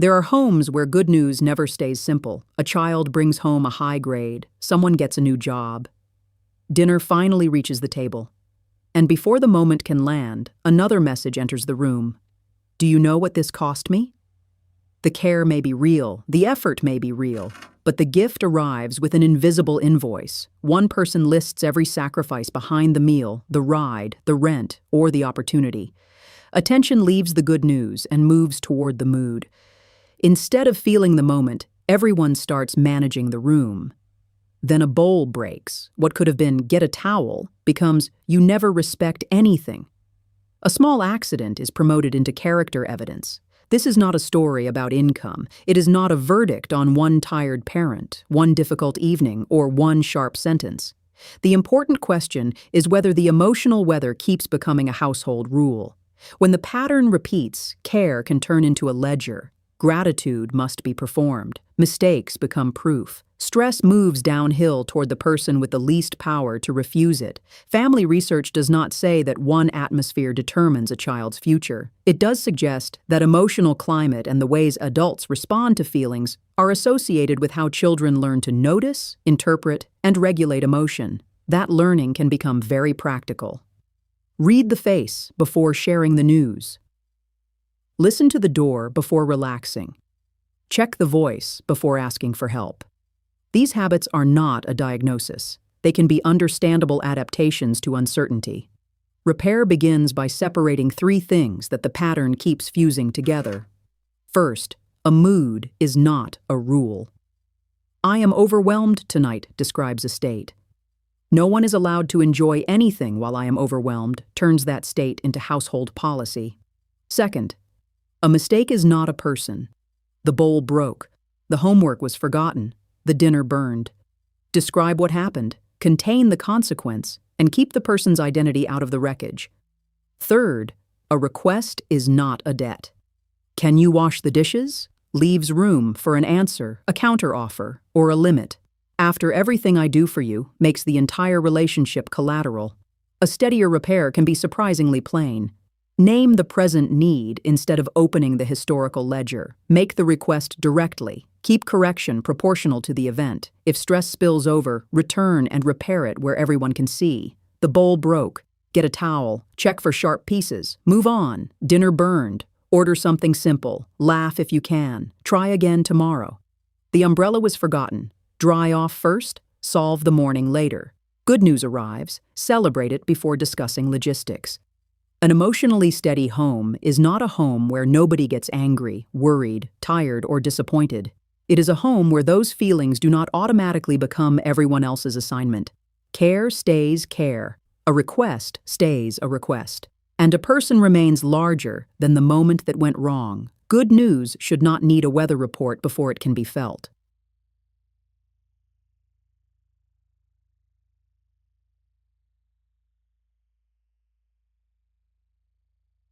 There are homes where good news never stays simple. A child brings home a high grade, someone gets a new job. Dinner finally reaches the table. And before the moment can land, another message enters the room. Do you know what this cost me? The care may be real, the effort may be real, but the gift arrives with an invisible invoice. One person lists every sacrifice behind the meal, the ride, the rent, or the opportunity. Attention leaves the good news and moves toward the mood. Instead of feeling the moment, everyone starts managing the room. Then a bowl breaks. What could have been "get a towel" becomes "you never respect anything." A small accident is promoted into character evidence. This is not a story about income. It is not a verdict on one tired parent, one difficult evening, or one sharp sentence. The important question is whether the emotional weather keeps becoming a household rule. When the pattern repeats, care can turn into a ledger. Gratitude must be performed. Mistakes become proof. Stress moves downhill toward the person with the least power to refuse it. Family research does not say that one atmosphere determines a child's future. It does suggest that emotional climate and the ways adults respond to feelings are associated with how children learn to notice, interpret, and regulate emotion. That learning can become very practical. Read the face before sharing the news. Listen to the door before relaxing. Check the voice before asking for help. These habits are not a diagnosis. They can be understandable adaptations to uncertainty. Repair begins by separating three things that the pattern keeps fusing together. First, a mood is not a rule. "I am overwhelmed tonight," describes a state. "No one is allowed to enjoy anything while I am overwhelmed," turns that state into household policy. Second, a mistake is not a person. The bowl broke. The homework was forgotten. The dinner burned. Describe what happened, contain the consequence, and keep the person's identity out of the wreckage. Third, a request is not a debt. "Can you wash the dishes?" leaves room for an answer, a counteroffer, or a limit. "After everything I do for you" makes the entire relationship collateral. A steadier repair can be surprisingly plain. Name the present need instead of opening the historical ledger. Make the request directly. Keep correction proportional to the event. If stress spills over, return and repair it where everyone can see. The bowl broke. Get a towel. Check for sharp pieces. Move on. Dinner burned. Order something simple. Laugh if you can. Try again tomorrow. The umbrella was forgotten. Dry off first. Solve the morning later. Good news arrives. Celebrate it before discussing logistics. An emotionally steady home is not a home where nobody gets angry, worried, tired, or disappointed. It is a home where those feelings do not automatically become everyone else's assignment. Care stays care. A request stays a request. And a person remains larger than the moment that went wrong. Good news should not need a weather report before it can be felt.